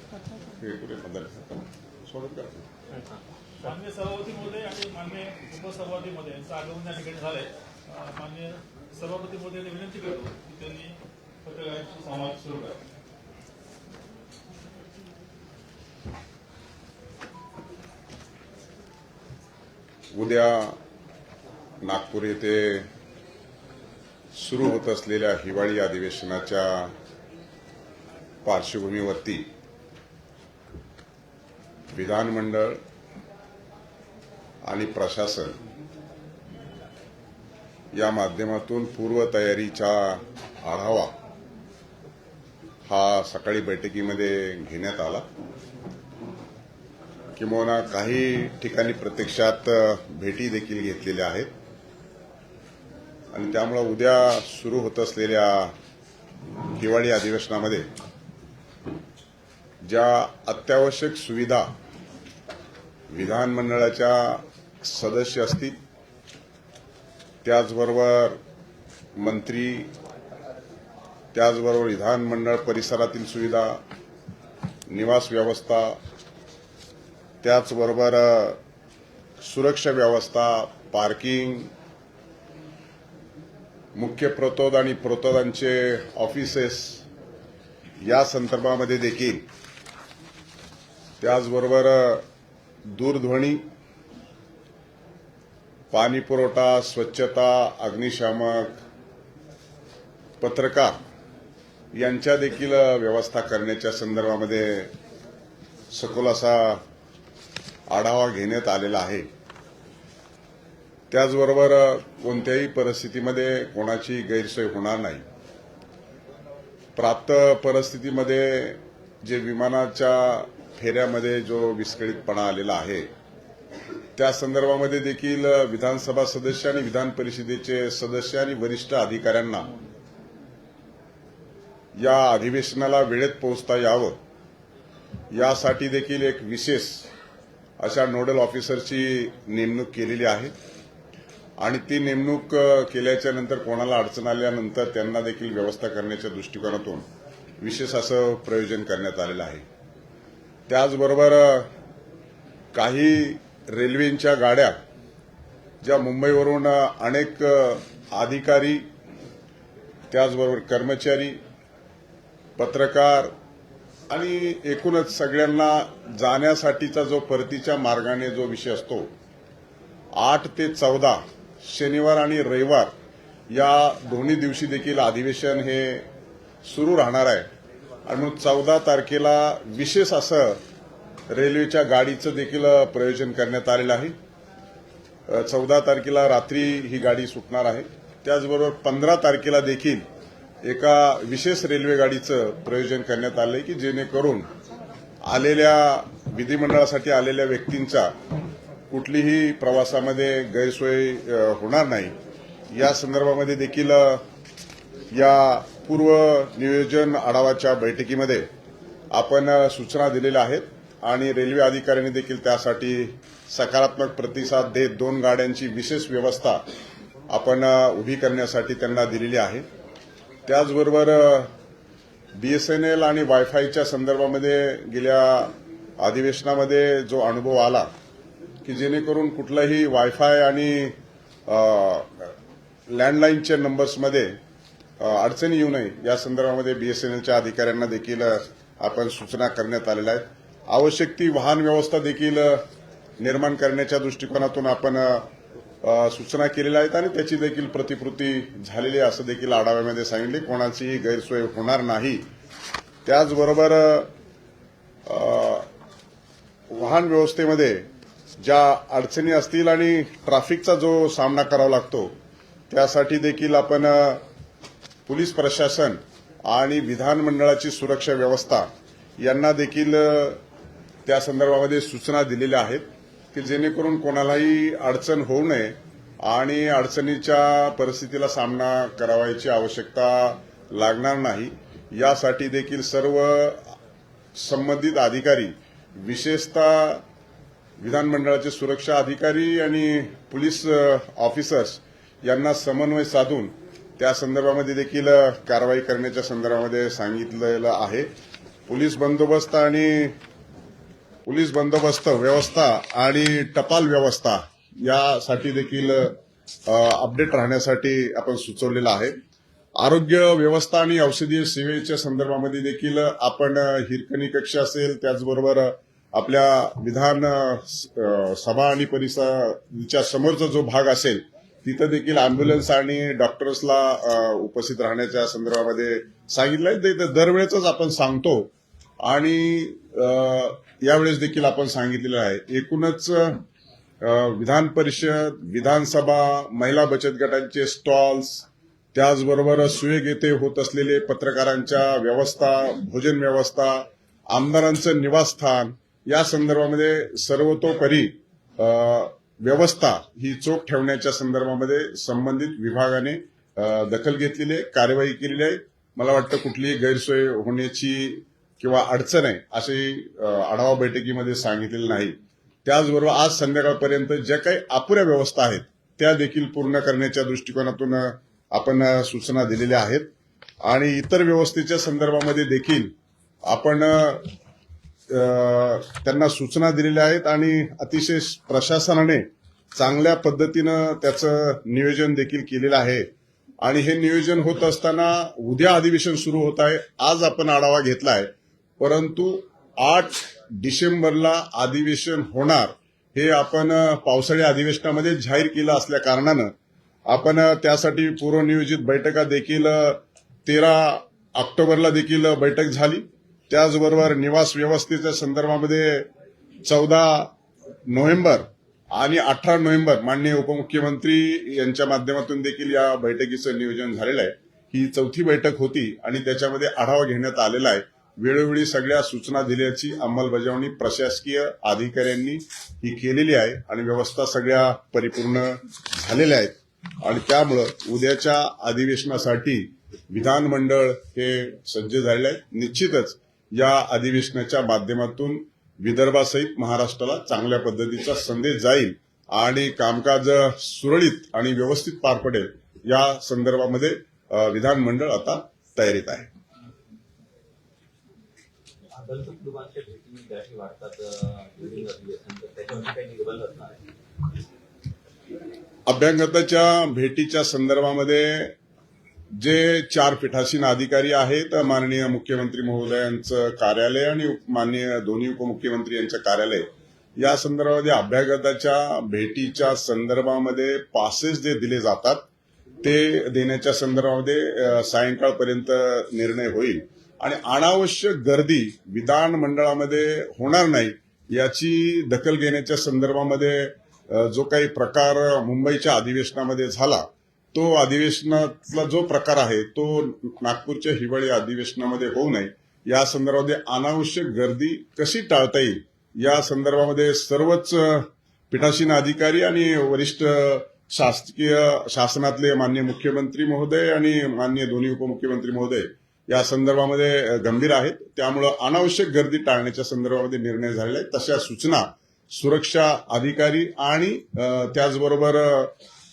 माननीय सभापती महोदय आणि माननीय उपसभापती महोदय यांचं आगमन या ठिकाणी झालंय। माननीय सभापती महोदयांना विनंती करतो की त्यांनी पत्रकारांशी संवाद सुरू करा। उद्या नागपूर येथे सुरू होत असलेल्या हिवाळी अधिवेशनाच्या पार्श्वभूमीवरती विधानमंडळ आणि प्रशासन या माध्यमातून पूर्वतयारीचा आढावा हा सकाळी बैठकीमध्ये घेण्यात आला। किंवा काही ठिकाणी प्रत्यक्षात भेटी देखील घेतलेल्या आहेत आणि त्यामुळे उद्या सुरू होत असलेल्या हिवाळी अधिवेशनामध्ये ज्या अत्यावश्यक सुविधा विधानमंडळाच्या सदस्य असतील, त्याचबरोबर मंत्री, त्याचबरोबर विधानमंडळ परिसरातील सुविधा, निवास व्यवस्था, त्याचबरोबर सुरक्षा व्यवस्था, पार्किंग, मुख्य प्रतोद आणि प्रतोदांचे ऑफिसेस या संदर्भामध्ये देखील, त्याचबरोबर दूरध्वनी, पाणी पुरवठा, स्वच्छता, अग्निशामक, पत्रकार यांच्या देखील व्यवस्था करण्याच्या संदर्भामध्ये सखोल असा आढावा घेण्यात आलेला आहे। त्याचबरोबर कोणत्याही परिस्थितीमध्ये कोणाची गैरसोय होणार नाही। प्राप्त परिस्थितीमध्ये जे विमानाच्या फेऱ्यामध्ये जो विस्कळीतपणा आलेला आहे, त्या संदर्भामध्ये देखील विधानसभा सदस्य आणि विधान परिषदेचे सदस्य आणि वरिष्ठ अधिकाऱ्यांना या अधिवेशनाला वेळेत पोहोचता यावं यासाठी देखील एक विशेष अशा नोडल ऑफिसरची नेमणूक केलेली आहे आणि ती नेमणूक केल्याच्या नंतर कोणाला अडचण आल्यानंतर त्यांना देखील व्यवस्था करण्याच्या दृष्टिकोनातून विशेष असं प्रयोजन करण्यात आलेलं आहे। त्याचबरोबर काही रेल्वेच्या गाड्या ज्या मुंबईवरून अनेक अधिकारी, त्याचबरोबर कर्मचारी, पत्रकार आणि एकूणच सगळ्यांना जाण्यासाठीचा जो परतीच्या मार्गाने जो विषय असतो, 8 ते 14 शनिवार आणि रविवार या दोन्ही दिवशी देखील अधिवेशन हे सुरू राहणार आहे आणि मग 14 तारखेला विशेष असं रेल्वेच्या गाडीचं देखील प्रयोजन करण्यात आलेलं आहे। 14 तारखेला रात्री ही गाडी सुटणार आहे। त्याचबरोबर 15 तारखेला देखील एका विशेष रेल्वे गाडीचं प्रयोजन करण्यात आलंय की जेणेकरून आलेल्या विधिमंडळासाठी आलेल्या व्यक्तींचा कुठलीही प्रवासामध्ये गैरसोय होणार नाही या संदर्भामध्ये देखील या पूर्व नियोजन आढावाच्या बैठकीमध्ये आपण सूचना दिलेल्या आहेत आणि रेल्वे अधिकाऱ्यांनी देखील त्यासाठी सकारात्मक प्रतिसाद देत 2 गाड्यांची विशेष व्यवस्था आपण उभी करण्यासाठी त्यांना दिलेली आहे। त्याचबरोबर बीएसएनएल आणि वायफायच्या संदर्भामध्ये गेल्या अधिवेशनामध्ये जो अनुभव आला की जेणेकरून कुठलाही वायफाय आणि लँडलाईनच्या नंबर्समध्ये अडचणी येऊ नये या संदर्भामध्ये बीएसएनएलच्या अधिकाऱ्यांना देखील आपण सूचना करण्यात आलेल्या आहेत। आवश्यक ती वाहन व्यवस्था देखील निर्माण करण्याच्या दृष्टिकोनातून आपण सूचना केलेल्या आहेत आणि त्याची देखील प्रतिकृती झालेली असं देखील आढाव्यामध्ये सांगितले। कोणाचीही गैरसोय होणार नाही। त्याचबरोबर वाहन व्यवस्थेमध्ये ज्या अडचणी असतील आणि ट्रॅफिकचा जो सामना करावा लागतो त्यासाठी देखील आपण पोलीस प्रशासन आणि विधानमंडळाची सुरक्षा व्यवस्था यांना देखील त्या संदर्भामध्ये सूचना दिलेल्या आहेत की जेणेकरून कोणालाही अडचण होऊ नये आणि अडचणीच्या परिस्थितीला सामना करावयाची आवश्यकता लागणार नाही यासाठी देखील सर्व संबंधित अधिकारी, विशेषतः विधानमंडळाचे सुरक्षा अधिकारी आणि पोलीस ऑफिसर्स यांना समन्वय साधून त्या संदर्भामध्ये देखील कारवाई करण्याच्या संदर्भामध्ये सांगितलेलं आहे। पोलीस बंदोबस्त व्यवस्था आणि टपाल व्यवस्था यासाठी देखील अपडेट राहण्यासाठी आपण सुचवलेलं आहे. आरोग्य व्यवस्था आणि औषधीय सेवेच्या संदर्भामध्ये देखील आपण हिरकणी कक्ष असेल, त्याचबरोबर आपल्या विधान सभा आणि परिसराच्या समोरचा जो भाग असेल तिथं देखील अँब्युलन्स आणि डॉक्टर्सला उपस्थित राहण्याच्या संदर्भामध्ये सांगितलंय. ते दरवेळेच आपण सांगतो आणि यावेळेस देखील आपण सांगितलेलं आहे. एकूणच विधान परिषद, विधानसभा, महिला बचत गटांचे स्टॉल्स, त्याचबरोबर सुयोग येथे होत असलेले पत्रकारांच्या व्यवस्था, भोजन व्यवस्था, आमदारांचं निवासस्थान या संदर्भामध्ये सर्वतोपरी व्यवस्था ही चोख ठेवण्याच्या संदर्भामध्ये संबंधित विभागाने दखल घेतलेली आहे, कार्यवाही केलेली आहे. मला वाटतं कुठलीही गैरसोय होण्याची किंवा अडचण आहे अशी आढावा बैठकीमध्ये सांगितलेलं नाही. त्याचबरोबर आज संध्याकाळपर्यंत ज्या काही अपुऱ्या व्यवस्था आहेत त्या देखील पूर्ण करण्याच्या दृष्टिकोनातून आपण सूचना दिलेल्या आहेत आणि इतर व्यवस्थेच्या संदर्भामध्ये देखील आपण त्यांना सूचना दिलेल्या आहेत आणि अतिशय प्रशासनाने चांगल्या पद्धतीनं त्याचं नियोजन देखील केलेलं आहे. आणि हे नियोजन होत असताना उद्या अधिवेशन सुरू होत आहे. आज आपण आढावा घेतलाय, परंतु 8 डिसेंबरला अधिवेशन होणार हे आपण पावसाळी अधिवेशनामध्ये जाहीर केलं असल्या कारणानं आपण त्यासाठी पूर्वनियोजित बैठका देखील 13 ऑक्टोबरला देखील बैठक झाली. त्याचबरोबर निवास व्यवस्थेच्या संदर्भामध्ये 14 नोव्हेंबर आणि 18 नोव्हेंबर माननीय उपमुख्यमंत्री यांच्या माध्यमातून देखील या बैठकीचं नियोजन झालेलं आहे. ही 4थी बैठक होती आणि त्याच्यामध्ये आढावा घेण्यात आलेला आहे. वेळोवेळी सगळ्या सूचना दिल्याची अंमलबजावणी प्रशासकीय अधिकाऱ्यांनी ही केलेली आहे आणि व्यवस्था सगळ्या परिपूर्ण झालेल्या आहेत. आणि त्यामुळं उद्याच्या अधिवेशनासाठी विधानमंडळ हे सज्ज झालेलं आहे. निश्चितच या अधिवेशनाच्या माध्यमातून विदर्भासहित महाराष्ट्राला चांगल्या पद्धतीचा संदेश जाईल आणि कामकाज सुरळीत आणि व्यवस्थित पार पडेल या संदर्भामध्ये विधानमंडळ आता तयारीत आहे. अभ्यागताच्या भेटीच्या संदर्भामध्ये जे 4 पीठासीन अधिकारी आहेत, माननीय मुख्यमंत्री महोदयांचं कार्यालय आणि माननीय दोन्ही उपमुख्यमंत्री यांचं कार्यालय, या संदर्भामध्ये अभ्यागताच्या भेटीच्या संदर्भामध्ये पासेस जे दिले जातात ते देण्याच्या संदर्भामध्ये सायंकाळपर्यंत निर्णय होईल आणि अनावश्यक गर्दी विधानमंडळामध्ये होणार नाही याची दखल घेण्याच्या संदर्भामध्ये जो काही प्रकार मुंबईच्या अधिवेशनामध्ये झाला तो अधिवेशनातला जो प्रकार आहे तो नागपूरच्या हिवाळी अधिवेशनामध्ये होऊ नये या संदर्भामध्ये अनावश्यक गर्दी कशी टाळता येईल या संदर्भामध्ये सर्वच पीठासीन अधिकारी आणि वरिष्ठ शासनातले माननीय मुख्यमंत्री महोदय आणि माननीय दोन्ही उपमुख्यमंत्री महोदय या संदर्भामध्ये गंभीर आहेत. त्यामुळं अनावश्यक गर्दी टाळण्याच्या संदर्भामध्ये निर्णय झालेला आहे. तशा सूचना सुरक्षा अधिकारी आणि त्याचबरोबर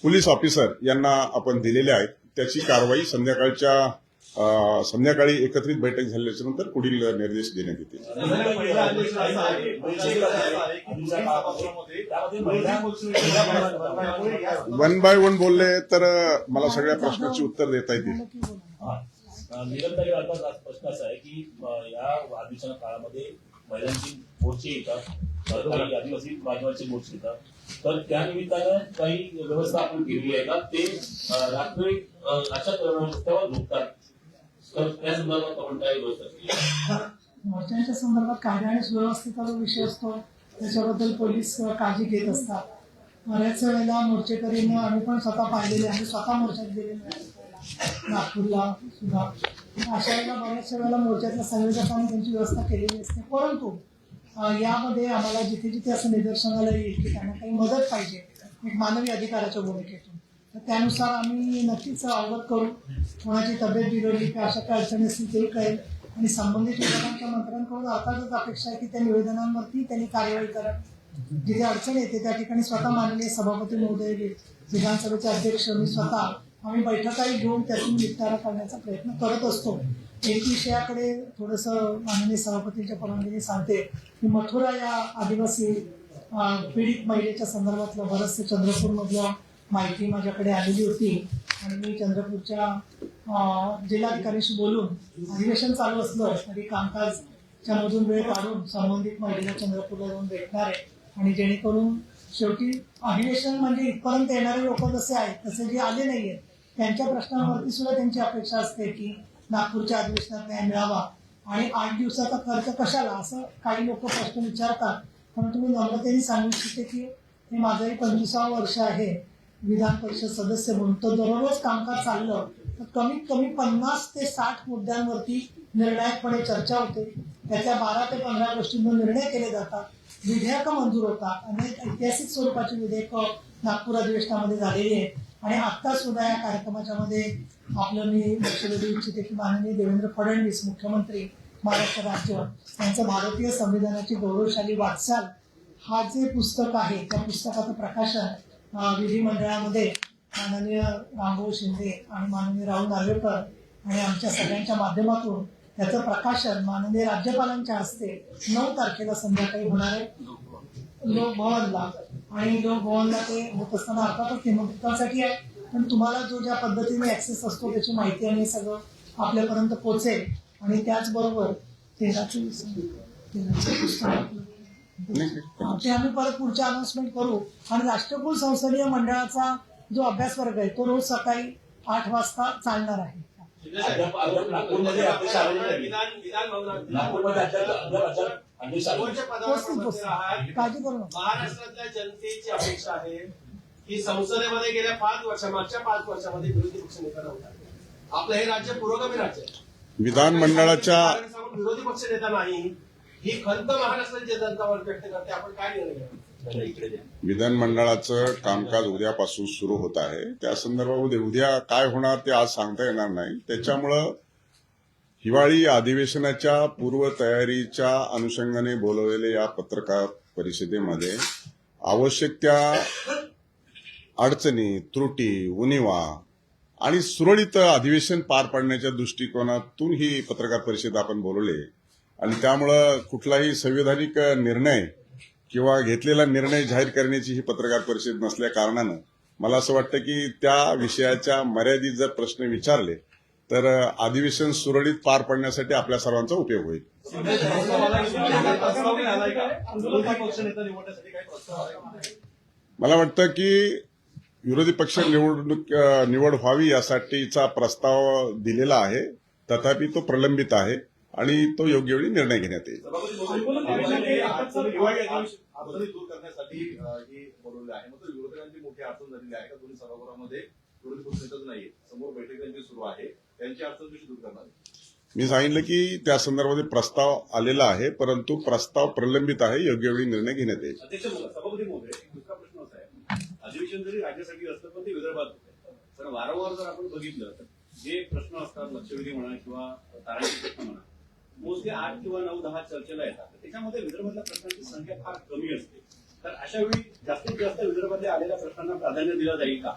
पोलीस ऑफिसर यांना आपण दिलेल्या आहेत. त्याची कारवाई संध्याकाळी एकत्रित बैठक झाल्याच्या नंतर पुढील निर्देश देण्यात येतील. वन बाय वन बोलले तर मला सगळ्या प्रश्नाची उत्तर देता येतील. निरंतरी वार्ताचा प्रश्न असा आहे की या अधिवेशन काळामध्ये महिलांची मोर्चे येतात, काही आदिवासी बांधवांचे मोर्चे येतात, तर त्या निमित्तानं काही व्यवस्था आपण केली आहे का? ते रात्री अशा रस्त्यावर झोपतात, तर त्या संदर्भात आपण काय व्यवस्था? मोर्चांच्या संदर्भात कायदा आणि सुव्यवस्थेचा जो विषय असतो त्याच्याबद्दल पोलीस काळजी घेत असतात. बऱ्याच वेळेला मोर्चेकरींना आम्ही पण स्वतः पाहिलेले आहे, स्वतः मोर्चात गेलेले आहे नागपूरला सुद्धा. अशा वेळेला बऱ्याचशा वेळेला मोर्चातल्या संयोजकांनी त्यांची व्यवस्था केलेली असते. परंतु यामध्ये आम्हाला जिथे जिथे असं निदर्शनाला येईल की त्यांना काही मदत पाहिजे एक मानवी अधिकाराच्या भूमिकेतून, तर त्यानुसार आम्ही नक्कीच अवगत करू. कोणाची तब्येत बिघडली किंवा अशा काही अडचणी असतील ते कळेल आणि संबंधित विभागांच्या मंत्र्यांकडून अर्थातच अपेक्षा आहे की त्या निवेदनांवरती त्यांनी कार्यवाही करा. जिथे अडचण येते त्या ठिकाणी स्वतः माननीय सभापती महोदय, विधानसभेचे अध्यक्ष, मी स्वतः आम्ही बैठकाही घेऊन त्यातून निपटारा करण्याचा प्रयत्न करत असतो. एक विषयाकडे थोडंसं माननीय सभापतींच्या परवानगीने सांगते की मथुरा या आदिवासी पीडित महिलेच्या संदर्भातलं बरंचसं चंद्रपूरमधलं माहिती माझ्याकडे आलेली होती आणि मी चंद्रपूरच्या जिल्हाधिकाऱ्यांशी बोलून अधिवेशन चालू असलं तरी कामकाजच्या मधून वेळ काढून संबंधित महिलेला चंद्रपूरला जाऊन भेटणार आहे आणि जेणेकरून शेवटी अधिवेशन म्हणजे इथपर्यंत येणारे लोक जसे आहेत तसे जे आले नाहीयेत त्यांच्या प्रश्नांवरती सुद्धा त्यांची अपेक्षा असते की नागपूरच्या अधिवेशनात न्याय मिळावा आणि 8 दिवसाचा खर्च कशाला असं काही लोक प्रश्न विचारतात. परंतु मी नम्रतेने सांगू इच्छिते की हे माझंही 25वं वर्ष आहे विधान परिषद सदस्य म्हणून. तर दररोज कामकाज चाललं तर कमीत कमी 50 ते 60 मुद्द्यांवरती निर्णायकपणे चर्चा होते. त्याच्या 12 ते 15 गोष्टींवर निर्णय केले जातात. विधेयकं मंजूर होतात. अनेक ऐतिहासिक स्वरूपाची विधेयकं नागपूर अधिवेशनामध्ये झालेली आहेत आणि आत्ता सुद्धा या कार्यक्रमाच्या मध्ये आपलं मी लक्ष देऊ इच्छिते की माननीय देवेंद्र फडणवीस मुख्यमंत्री महाराष्ट्र राज्य यांचं भारतीय संविधानाची गौरवशाली वाटचाल हा जे पुस्तक आहे त्या पुस्तकाचं प्रकाशन विधिमंडळामध्ये माननीय रामभाऊ शिंदे आणि माननीय राहुल नार्वेकर आणि आमच्या सगळ्यांच्या माध्यमातून त्याचं प्रकाशन माननीय राज्यपालांच्या हस्ते 9 तारखेला संध्याकाळी होणार आहे लोकभवनला. आणि लोकभवनला ते होत असताना अर्थातच निमंत्रितांसाठी आहे पण तुम्हाला जो ज्या पद्धतीने ऍक्सेस असतो त्याची माहिती आणि सगळं आपल्यापर्यंत पोहोचेल. आणि त्याचबरोबर 13चं पुस्तक ते आम्ही परत पुढच्या अनाउन्समेंट करू. आणि राष्ट्रकुल संसदीय मंडळाचा जो अभ्यास वर्ग आहे तो रोज सकाळी 8 वाजता चालणार आहे. नागपूरमध्ये अध्यक्ष आलेले नाही. नागपूरमध्ये अध्यक्ष काळजी करू नका. महाराष्ट्रातल्या जनतेची अपेक्षा आहे की संसदेमध्ये गेल्या 5 वर्षामागच्या 5 वर्षामध्ये विरोधी पक्ष नेता नव्हता. आपलं हे राज्य पुरोगामी राज्य आहे. विधानमंडळाच्या विरोधी पक्ष नेता नाही ही खंत महाराष्ट्राची जनता व्यक्त करते. आपण काय निर्णय घेणार? विधानमंडळाचं कामकाज उद्यापासून सुरू होत आहे. त्या संदर्भामध्ये उद्या काय होणार ते आज सांगता येणार नाही. त्याच्यामुळं हिवाळी अधिवेशनाच्या पूर्वतयारीच्या अनुषंगाने बोलवलेल्या या पत्रकार परिषदेमध्ये आवश्यक त्या अडचणी, त्रुटी, उणिवा आणि सुरळीत अधिवेशन पार पाडण्याच्या दृष्टिकोनातून ही पत्रकार परिषद आपण बोलवली. आणि त्यामुळं कुठलाही संवैधानिक निर्णय किंवा घेतलेला निर्णय जाहीर करण्याची ही पत्रकार परिषद नसल्या कारणानं मला असं वाटतं की त्या विषयाच्या मर्यादित जर प्रश्न विचारले तर अधिवेशन सुरळीत पार पाडण्यासाठी आपल्या सर्वांचा उपयोग होईल. मला वाटतं की विरोधी पक्ष निवड व्हावी यासाठीचा प्रस्ताव दिलेला आहे. तथापि तो प्रलंबित आहे आणि तो योग्य वेळी निर्णय घेण्यात येईल. अडचणी दूर करण्यासाठी ही बोलवली आहे. मात्र विरोधकांची मोठी अडचण झालेली आहे का दोन्ही सभागृहामध्ये विरोधी पक्ष नेताच नाहीये. समोर बैठक त्यांची सुरू आहे. त्यांची अडचण कशी दूर करणार? मी सांगितलं की त्या संदर्भात प्रस्ताव आलेला आहे परंतु प्रस्ताव प्रलंबित आहे. योग्य वेळी निर्णय घेण्यात येईल. अध्यक्ष सभापती महोदय दुसरा प्रश्न असा आहे अधिवेशन जरी राज्यासाठी असतं पण ते विदर्भात होते. पण वारंवार जर आपण बघितलं तर जे प्रश्न असतात लक्षवेधी म्हणा किंवा तारांचे प्रश्न म्हणा मोजके 8 किंवा 9, 10 चर्चेला येतात. त्याच्यामध्ये विदर्भातल्या प्रश्नांची संख्या फार कमी असते. तर अशा वेळी जास्तीत जास्त विदर्भातल्या आलेल्या प्रश्नांना प्राधान्य दिलं जाईल का?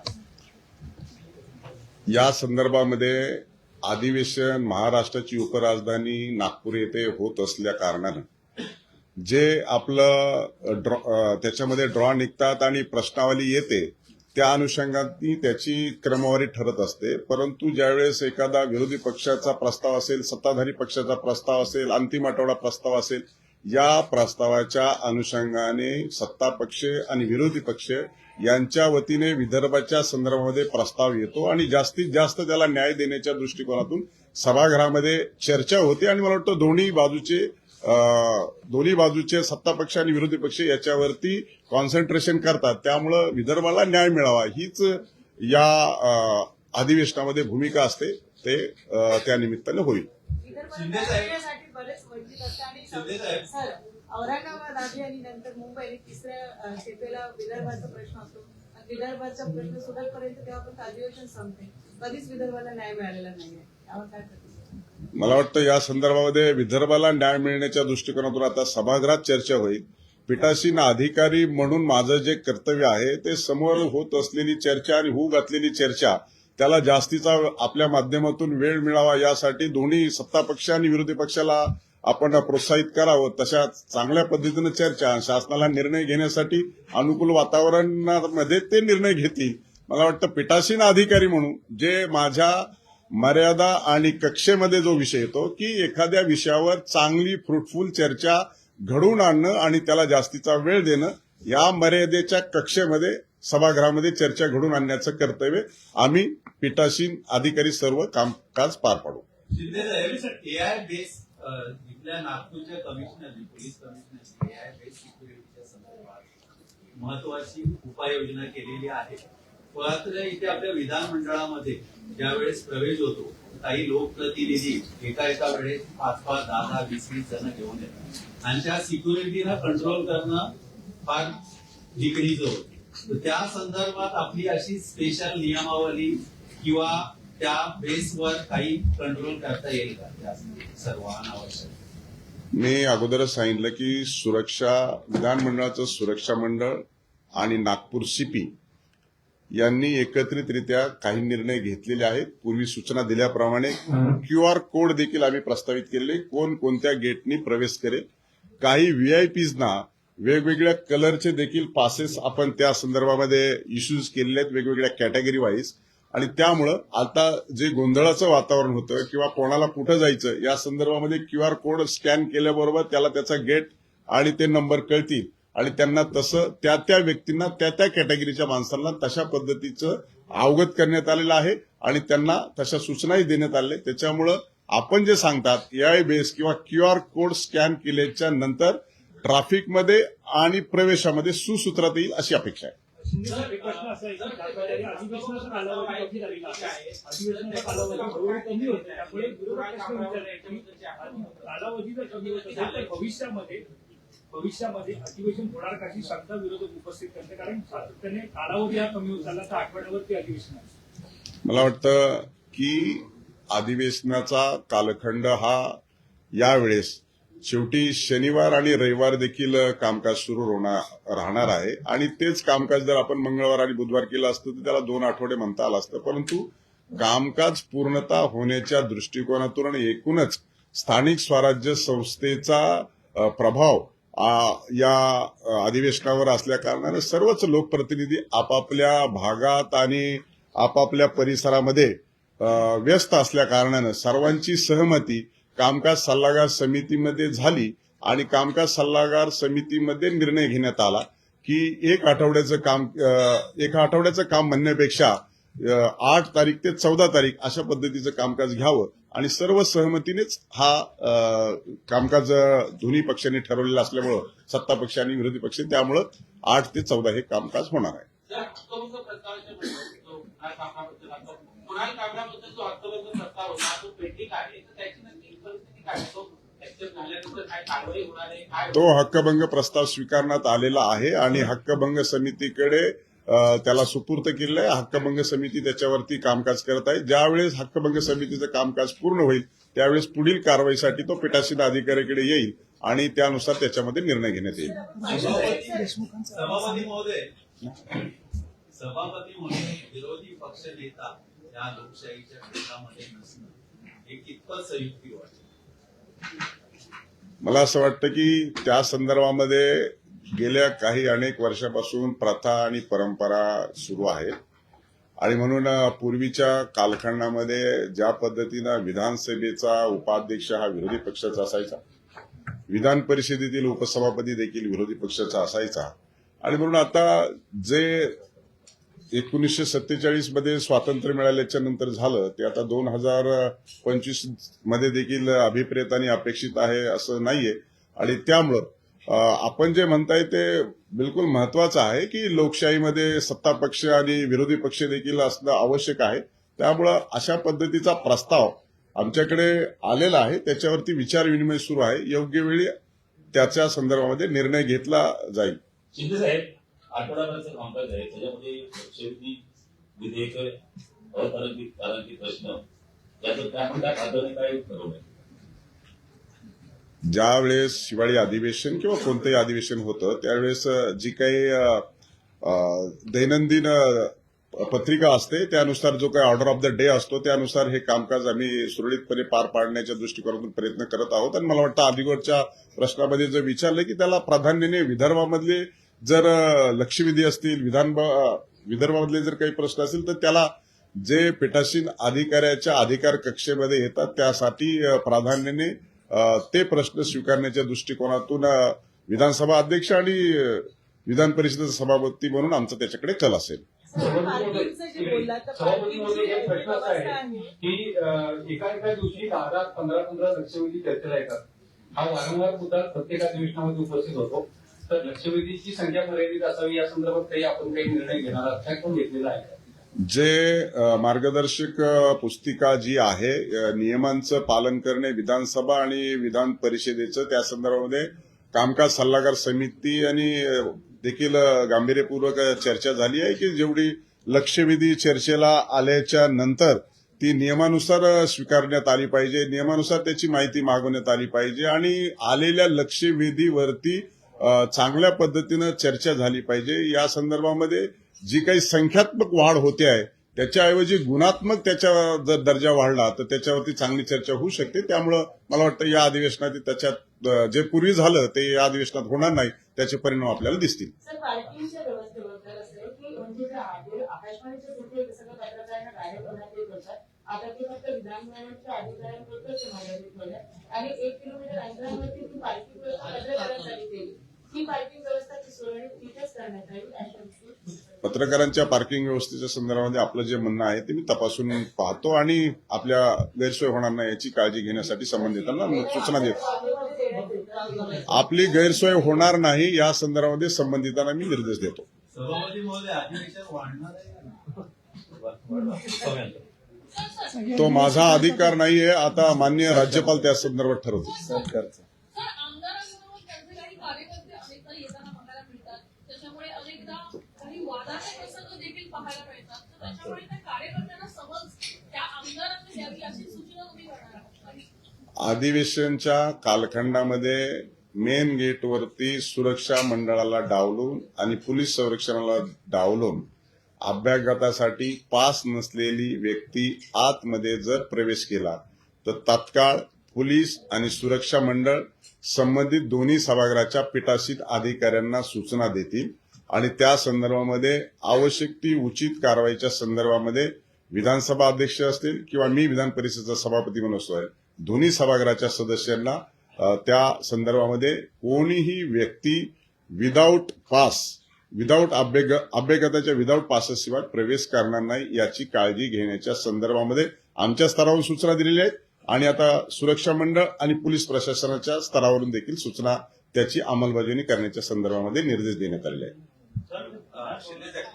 या संदर्भामध्ये अधिवेशन महाराष्ट्राची उपराजधानी नागपूर येथे होत असल्या कारणानं जे आपलं त्याच्यामध्ये ड्रॉ निघतात आणि प्रश्नावली येते त्या अनुषंगाने त्याची क्रमवारी ठरत असते. परंतु ज्यावेळेस एखादा विरोधी पक्षाचा प्रस्ताव असेल, सत्ताधारी पक्षाचा प्रस्ताव असेल, अंतिम आठवडा प्रस्ताव असेल, या प्रस्तावाच्या अनुषंगाने सत्ता पक्ष आणि विरोधी पक्ष यांच्या वतीने विदर्भाच्या संदर्भामध्ये प्रस्ताव येतो आणि जास्तीत जास्त त्याला न्याय देण्याच्या दृष्टिकोनातून सभागृहामध्ये चर्चा होते. आणि मला वाटतं दोन्ही बाजूचे सत्ता पक्ष आणि विरोधी पक्ष याच्यावरती कॉन्सन्ट्रेशन करतात. त्यामुळं विदर्भाला न्याय मिळावा हीच या अधिवेशनामध्ये भूमिका असते. ते त्या निमित्तानं होईल. सर औरंगाबाद आधी आणि नंतर मुंबई आणि तिसऱ्या टेपेला विदर्भाचा प्रश्न असतो. विदर्भाचा प्रश्न सुटतपर्यंत तेव्हा पण अधिवेशन संपते. कधीच विदर्भाला न्याय मिळालेला नाहीये. यावर काय प्रतिक्रिया? मला वाटतं या संदर्भामध्ये विदर्भाला न्याय मिळण्याच्या दृष्टिकोनातून आता सभागृहात चर्चा होईल. पीठासीन अधिकारी म्हणून माझं जे कर्तव्य आहे ते समोर होत असलेली चर्चा आणि होऊ घातलेली चर्चा त्याला जास्तीचा आपल्या माध्यमातून वेळ मिळावा यासाठी दोन्ही सत्ता पक्ष आणि विरोधी पक्षाला आपण प्रोत्साहित करावं. तशा चांगल्या पद्धतीनं चर्चा, शासनाला निर्णय घेण्यासाठी अनुकूल वातावरणामध्ये ते निर्णय घेतील. मला वाटतं पीठासीन अधिकारी म्हणून जे माझ्या मर्यादा आणि कक्षेमध्ये जो विषय येतो की एखाद्या विषयावर चांगली फ्रुटफुल चर्चा घडवून आणणं आणि त्याला जास्तीचा वेळ देणं, या मर्यादेच्या कक्षेमध्ये सभागृहामध्ये चर्चा घडवून आणण्याचं कर्तव्य आम्ही पीठासीन अधिकारी सर्व कामकाज पार पाडू. शिंदे साहेब, एआय बेस इथल्या नागपूरच्या commissioner police commissioner AI base सिक्युरिटीच्या संदर्भात महत्वाची उपाययोजना केलेली आहे. मात्र इथे आपल्या विधानमंडळामध्ये ज्यावेळेस प्रवेश होतो काही लोकप्रतिनिधी एका वेळेस 5-5, 10-10, 20-20 जण घेऊन येतात आणि त्या सिक्युरिटीला कंट्रोल करणं फार जिकरीचं होतं. तर त्या संदर्भात आपली अशी स्पेशल नियमावली किंवा त्या बेसवर काही कंट्रोल करता येईल का त्या सर्व अनावश्यक? मी अगोदरच सांगितलं की विधानमंडळाचं सुरक्षा मंडळ आणि नागपूर सीपी यांनी एकत्रितरित्या काही निर्णय घेतलेले आहेत. पूर्वी सूचना दिल्याप्रमाणे QR कोड देखील आम्ही प्रस्तावित केलेले, कोण कोणत्या गेटनी प्रवेश करेल. काही व्हीआयपीजना वेगवेगळ्या कलरचे देखील पासेस आपण त्या संदर्भामध्ये इश्यूज केलेले आहेत वेगवेगळ्या कॅटेगरी वाईज. आणि त्यामुळं आता जे गोंधळाचं वातावरण होतं किंवा कोणाला कुठं जायचं या संदर्भामध्ये QR कोड स्कॅन केल्याबरोबर त्याला त्याचा गेट आणि ते नंबर कळतील आणि त्यांना तसं त्या व्यक्तींना त्या कॅटेगरीच्या माणसांना तशा पद्धतीचं अवगत करण्यात आलेलं आहे आणि त्यांना तशा सूचनाही देण्यात आल्या. त्याच्यामुळं आपण जे सांगतात एआय बेस किंवा QR कोड स्कॅन केल्याच्या नंतर ट्रॅफिकमध्ये आणि प्रवेशामध्ये सुसूत्रात येईल अशी अपेक्षा आहे. एक प्रश्न असा आहे की अधिवेशनाचा कालावधी कमी झालेला आहे. अधिवेशनाचा कालावधी हळूहळू कमी होतो. त्यामुळे विरोधक प्रश्न विचारले की कालावधी जर कमी होत असेल तर भविष्यामध्ये अधिवेशन होणार का अशी शंका विरोधक उपस्थित करते. कारण सातत्याने कालावधी हा कमी होत चालला तर आठवड्यावरती अधिवेशन आहे. मला वाटतं की अधिवेशनाचा कालखंड हा यावेळेस शेवटी शनिवार आणि रविवार देखील कामकाज सुरू राहणार आहे आणि तेच कामकाज जर आपण मंगळवार आणि बुधवार केलं असतं तर त्याला 2 आठवडे म्हणता आलं असतं. परंतु कामकाज पूर्णता होण्याच्या दृष्टिकोनातून आणि एकूणच स्थानिक स्वराज्य संस्थेचा प्रभाव या अधिवेशनावर असल्या कारणाने सर्वच लोकप्रतिनिधी आपापल्या भागात आणि आपापल्या परिसरामध्ये व्यस्त असल्या कारणानं सर्वांची सहमती कामकाज सल्लागार समितीमध्ये झाली आणि कामकाज सल्लागार समितीमध्ये निर्णय घेण्यात आला की एका आठवड्याचं काम म्हणण्यापेक्षा 8 तारीख ते 14 तारीख अशा पद्धतीचं कामकाज घ्यावं आणि सर्व सहमतीनेच हा कामकाज दोन्ही पक्षांनी ठरवलेला असल्यामुळं सत्ता पक्ष आणि विरोधी पक्ष त्यामुळं 8 ते 14 हे कामकाज होणार आहे. कुणाल कागदाबद्दल जो हक्कभंग प्रस्ताव होता तो पेंडिंग आहे तर त्याची नक्की परिस्थिती काय तो ऍक्सेप्ट झाल्यानंतर काय कारवाई होणार आहे काय? तो हक्कभंग प्रस्ताव स्वीकारण्यात आलेला आहे आणि हक्कभंग समितीकडे त्याला सुपूर्त केलेलं आहे. हक्कभंग समिती त्याच्यावरती कामकाज करत आहे. ज्यावेळेस हक्कभंग समितीचं कामकाज पूर्ण होईल त्यावेळेस पुढील कारवाईसाठी तो पीठासीन अधिकाऱ्याकडे येईल आणि त्यानुसार त्याच्यामध्ये निर्णय घेण्यात येईल. सभापती म्हणून विरोधी पक्ष नेता या लोकशाहीच्या क्षेत्रामध्ये नसणं हे कितपत संयुक्ती वाटते? मला असं वाटतं की त्या संदर्भामध्ये गेल्या अनेक वर्षापासून प्रथा आणि परंपरा सुरू आहेत आणि म्हणून पूर्वीच्या कालखंडामध्ये ज्या पद्धतीनं विधानसभेचा उपाध्यक्ष हा विरोधी पक्षाचा असायचा, विधान परिषदेतील उपसभापती देखील विरोधी पक्षाचा असायचा आणि म्हणून आता जे 1947 मध्ये स्वातंत्र्य मिळाल्याच्या नंतर झालं ते आता 2025 मध्ये देखील अभिप्रेत आणि अपेक्षित आहे असं नाहीये आणि त्यामुळं आपण जे म्हणताय ते बिलकुल महत्वाचं आहे की लोकशाहीमध्ये सत्ता पक्ष आणि विरोधी पक्ष देखील असणं आवश्यक आहे. त्यामुळं अशा पद्धतीचा प्रस्ताव आमच्याकडे आलेला आहे, त्याच्यावरती विचार विनिमय सुरू आहे. योग्य वेळी त्याच्या संदर्भामध्ये निर्णय घेतला जाईल. शिंदे साहेब, आठवड्याभराचं कामकाज आहे त्याच्यामध्ये लक्षवेधी विधेयक अतारांकित प्रश्न याचं काय म्हणतात आदरणे काय ठरवलंय? ज्या वेळेस हिवाळी अधिवेशन किंवा कोणतंही अधिवेशन होतं त्यावेळेस जी काही दैनंदिन पत्रिका असते, त्यानुसार जो काही ऑर्डर ऑफ द डे असतो त्यानुसार हे कामकाज आम्ही सुरळीतपणे पार पाडण्याच्या दृष्टिकोनातून प्रयत्न करत आहोत. आणि मला वाटतं अलीकडच्या प्रश्नामध्ये जर विचारलं की त्याला प्राधान्याने विदर्भामधले जर लक्षवेधी असतील, विदर्भामधले जर काही प्रश्न असतील तर त्याला जे पीठासीन अधिकाऱ्याच्या अधिकार कक्षेमध्ये येतात त्यासाठी प्राधान्याने ते प्रश्न स्वीकारण्याच्या दृष्टिकोनातून विधानसभा अध्यक्ष आणि विधान परिषदेचा सभापती म्हणून आमचा त्याच्याकडे कल असेल. पार्किंगचं जे बोललात तर सभापतीमध्ये एक पार्किंगची प्रश्न असा व्यवस्था आहे आहे की एका दिवशी 10-15 लक्षवेधी चर्चेला येतात. हा वारंवार मुद्दा प्रत्येक अधिवेशनामध्ये उपस्थित होतो. तर लक्षवेधीची संख्या मर्यादित असावी या संदर्भात आपण काही निर्णय घेणार आहात का, घेतलेला आहे? जे मार्गदर्शक पुस्तिका जी आहे, नियमांचं पालन करणे विधानसभा आणि विधान परिषदेचं, त्या संदर्भामध्ये कामकाज सल्लागार समिती आणि देखील गांभीर्यपूर्वक चर्चा झाली आहे की जेवढी लक्षवेधी चर्चेला आल्याच्या नंतर ती नियमानुसार स्वीकारण्यात आली पाहिजे, नियमानुसार त्याची माहिती मागवण्यात आली पाहिजे आणि आलेल्या लक्षवेधीवरती चांगल्या पद्धतीनं चर्चा झाली पाहिजे. या संदर्भामध्ये जी काही संख्यात्मक वाढ होते आहे त्याच्याऐवजी गुणात्मक त्याचा जर दर्जा वाढला तर त्याच्यावरती चांगली चर्चा होऊ शकते. त्यामुळं मला वाटतं या अधिवेशनात त्याच्यात जे पूर्वी झालं ते या अधिवेशनात होणार नाही, त्याचे परिणाम आपल्याला दिसतील. सर पार्किंगच्या व्यवस्थेबद्दल असं आहे की म्हणजे जे आकाशवाणीच्या पूर्वी सगळं पत्रकारांना गायब करण्यात येत होतं, आता ते फक्त विधानभवनाच्या अधिकाऱ्यांपुरतंच मर्यादित होतं आणि 1 किलोमीटर अंतरावरती ती पार्किंग व्यवस्था पत्रकारांसाठी केली. ही पार्किंग व्यवस्था ती सुरळीत तिथेच करण्यात आली अशा पत्रकारांच्या पार्किंग व्यवस्थेच्या संदर्भामध्ये आपलं जे म्हणणं आहे ते मी तपासून पाहतो आणि आपल्या गैरसोय होणार नाही याची काळजी घेण्यासाठी संबंधितांना सूचना देतो. आपली गैरसोय होणार नाही या संदर्भामध्ये संबंधितांना मी निर्देश देतो. सभापती महोदय अधिवेशन वाढणार आहे. तो माझा अधिकार नाहीये. आता माननीय राज्यपाल त्या संदर्भात ठरवतील. सरकारचं आमदारांबरोबर त्यांचे काही कार्यकर्ते अनेकदा येताना पाहायला मिळतात, त्याच्यामुळे अनेकदा काही वादाचे प्रसंग देखील पाहायला मिळतात. तर त्याच्यामुळे त्या कार्यकर्त्यांना समज त्या आमदारांनी द्यावी अशी सूचना तुम्ही करणार आहात? अधिवेशनच्या कालखंडामध्ये मेन गेटवरती सुरक्षा मंडळाला डावलून आणि पोलीस संरक्षणाला डावलून अभ्यागतासाठी पास नसलेली व्यक्ती आतमध्ये जर प्रवेश केला तर तात्काळ पोलीस आणि सुरक्षा मंडळ संबंधित दोन्ही सभागृहाच्या पीठासीन अधिकाऱ्यांना सूचना देतील आणि त्या संदर्भामध्ये आवश्यक ती उचित कारवाईच्या संदर्भामध्ये विधानसभा अध्यक्ष असतील किंवा मी विधान परिषदेचा सभापती म्हणून असतो, दोन्ही सभागृहाच्या सदस्यांना त्या संदर्भामध्ये कोणीही व्यक्ती विदाऊट पास, विदाऊट अभ्यागताच्या विदाऊट पासशिवाय प्रवेश करणार नाही याची काळजी घेण्याच्या संदर्भामध्ये आमच्या स्तरावरून सूचना दिलेल्या आहेत आणि आता सुरक्षा मंडळ आणि पोलीस प्रशासनाच्या स्तरावरून देखील सूचना त्याची अंमलबजावणी करण्याच्या संदर्भामध्ये निर्देश देण्यात आलेले आहेत. शिंदे साहेब,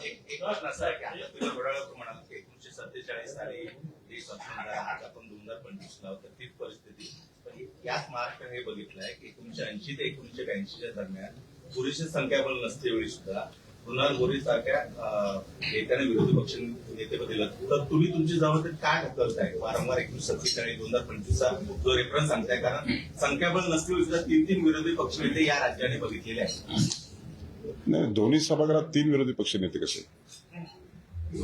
एक प्रश्न असा आहे की आता तुम्ही थोड्या वेळा म्हणाल की 1947 साली जे स्वातंत्र्य आपण 2025 ला होतं तीच परिस्थिती, पण याच महाराष्ट्राने हे बघितलं आहे की 1980 ते 1982च्या दरम्यान पुरेशी संख्याबळ नसतेवेळी सुद्धा मृणाल गोरे सारख्या नेत्याने विरोधी पक्ष नेतेपद दिलं, तर तुम्ही तुमची जबाबदारी काय करताय? वारंवार 1947 2025चा जो रेफरन्स सांगताय, कारण संख्याबळ नसतेवेळी सुद्धा 3 विरोधी पक्ष नेते या राज्याने बघितलेले आहेत. नाही, दोन्ही सभागृहात 3 विरोधी पक्ष नेते कसे?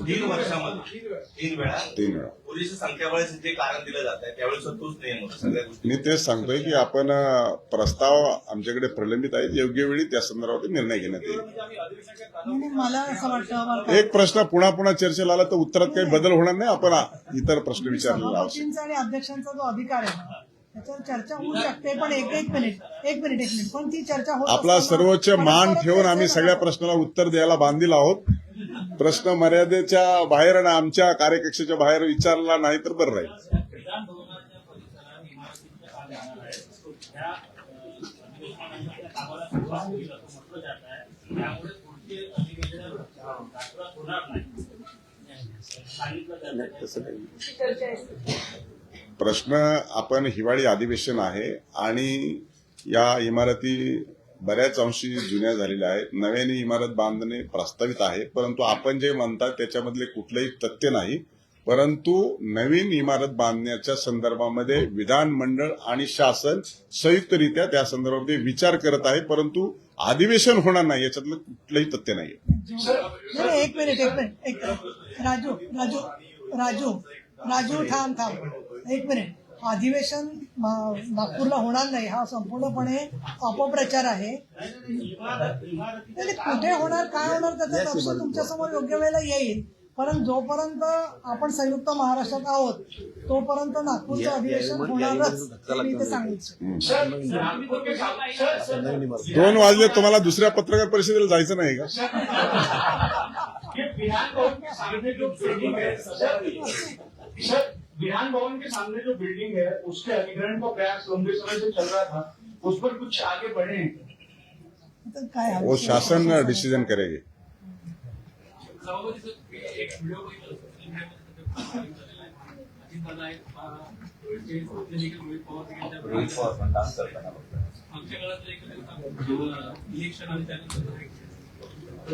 3 वर्षामध्ये 3 वेळा पुरेशी संख्याबळाचे जे कारण दिलं जात आहे त्यावेळेस तोच नियम होता सगळ्या गोष्टी. मी तेच सांगतोय की आपण प्रस्ताव आमच्याकडे प्रलंबित आहेत, योग्य वेळी त्या संदर्भात निर्णय घेण्यात येईल. नाही, मला असं वाटतं एक प्रश्न पुन्हा पुन्हा चर्चेला आला तर उत्तरात काही बदल होणार नाही. आपण इतर प्रश्न विचारलेला आवश्यक. सभापतींचा आणि अध्यक्षांचा जो अधिकार आहे ना त्याच्यावर चर्चा होऊ शकते, पण एक मिनिट पण ती चर्चा होत आपला असताना सर्वोच्च मान परस्पर ठेवून आम्ही चर्चा सगळ्या प्रश्नाला उत्तर द्यायला बांधील आहोत. प्रश्न मर्यादेच्या बाहेर आणि आमच्या कार्यकक्षेच्या बाहेर विचारला नाही तर बरं राहील. विधान भवनाच्या परिसरात इमारतींच्या आत जाणार आहे. त्या अधिवेशनाच्या कामाला सुरुवात होईल असं म्हटलं जात आहे. त्यामुळे पुढचे अधिवेशन रात्रात होणार नाही सांगितलं जात आहे. चर्चा आहे. प्रश्न आपण हिवाळी अधिवेशन आहे आणि या इमारती बऱ्याच अंशी जुन्या झालेल्या आहेत. नव्याने इमारत बांधणे प्रस्तावित आहे, परंतु आपण जे म्हणतात त्याच्यामधले कुठलंही तथ्य नाही. परंतु नवीन इमारत बांधण्याच्या संदर्भामध्ये विधानमंडळ आणि शासन संयुक्तरित्या त्या संदर्भामध्ये विचार करत आहे, परंतु अधिवेशन होणार नाही याच्यातलं कुठलंही तथ्य नाही. नाही, एक मिनिट राजू थांब एक मिनिट. अधिवेशन नागपूरला होणार नाही हा संपूर्णपणे अपप्रचार आहे. कुठे होणार काय होणार त्याचा तपशील तुमच्यासमोर योग्य वेळेला येईल, पण जोपर्यंत आपण संयुक्त महाराष्ट्रात आहोत तोपर्यंत नागपूरचं अधिवेशन होणारच मी ते सांगितलं. 2 वाजले, तुम्हाला दुसऱ्या पत्रकार परिषदेला जायचं नाही का? विधान भवन के सामने जो बिल्डिंग है उसके अधिग्रहण का प्रयास लंबे समय से चल रहा था, उस पर कुछ आगे बढ़े हैं? काय वो शासन डिसिजन करेगी.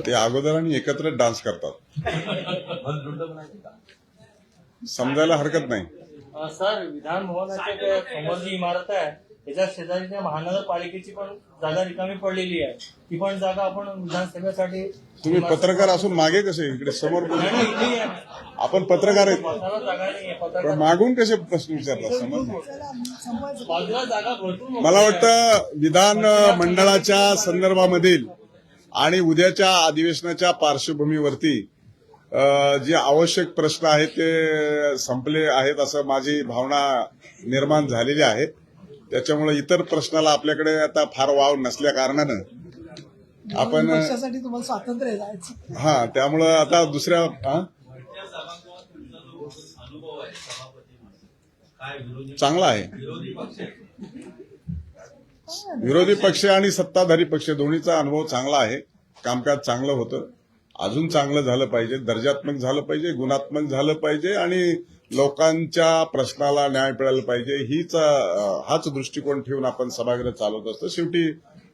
ते अगोदर आणि एकत्र डान्स करतात, समजायला हरकत नाही. सर, विधान भवनाच्या समोर जी इमारत आहे त्याच्या शेजारी त्या महानगरपालिकेची पण जागा रिकामी पडलेली आहे. ती पण जागा आपण विधानसभेसाठी. तुम्ही पत्रकार असून मागे कसे इकडे समोर बोलता? आपण पत्रकार आहेत, जागा नाही आहे. पण मागून कसे प्रश्न विचारतात समज. बाजूला जागा भरपूर. मला वाटतं विधान मंडळाच्या संदर्भामधील आणि उद्याच्या अधिवेशनाच्या पार्श्वभूमीवरती जे आवश्यक प्रश्न आहेत ते संपले आहेत असं माझी भावना निर्माण झालेली आहे. त्याच्यामुळे इतर प्रश्नाला आपल्याकडे आता फार वाव नसल्या कारणानं आपण पक्षासाठी तुम्हाला स्वातंत्र्य आहे जायचं. हा, त्यामुळं आता दुसऱ्या अनुभव आहे सभापती म्हणून काय विरोधी चांगला आहे. विरोधी पक्ष आणि सत्ताधारी पक्ष दोन्हीचा अनुभव चांगला आहे. कामकाज चांगलं होतं, अजून चांगलं झालं पाहिजे, दर्जात्मक झालं पाहिजे, गुणात्मक झालं पाहिजे आणि लोकांच्या प्रश्नाला न्याय मिळाला पाहिजे. हाच दृष्टिकोन ठेवून आपण सभागृह चालवत असतो. शेवटी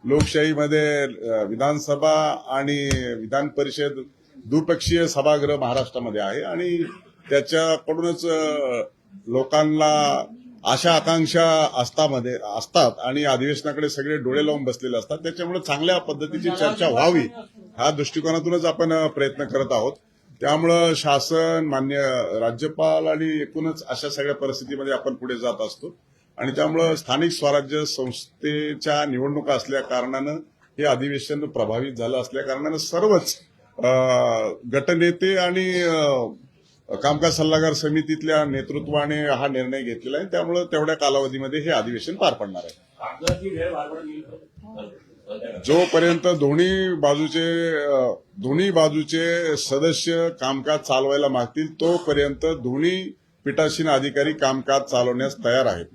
लोकशाहीमध्ये विधानसभा आणि विधान परिषद द्विपक्षीय सभागृह महाराष्ट्रामध्ये आहे आणि त्याच्याकडूनच लोकांना आशा आकांक्षा असतात आणि अधिवेशनाकडे सगळे डोळे लावून बसलेले असतात. त्याच्यामुळे चांगल्या पद्धतीची चर्चा व्हावी ह्या दृष्टिकोनातूनच आपण प्रयत्न करत आहोत. त्यामुळं शासन, मान्य राज्यपाल आणि एकूणच अशा सगळ्या परिस्थितीमध्ये आपण पुढे जात असतो आणि त्यामुळं स्थानिक स्वराज्य संस्थेच्या निवडणुका असल्या कारणानं हे अधिवेशन प्रभावित झालं असल्या कारणानं सर्वच गटनेते आणि कामकाज सल्लागार समितीतल्या नेतृत्वाने हा निर्णय घेतलेला आहे. त्यामुळे तेवढ्या कालावधीमध्ये हे अधिवेशन पार पडणार आहे. जोपर्यंत दोन्ही बाजूचे सदस्य कामकाज चालवायला मागतील तोपर्यंत दोन्ही पीठासीन अधिकारी कामकाज चालवण्यास तयार आहेत.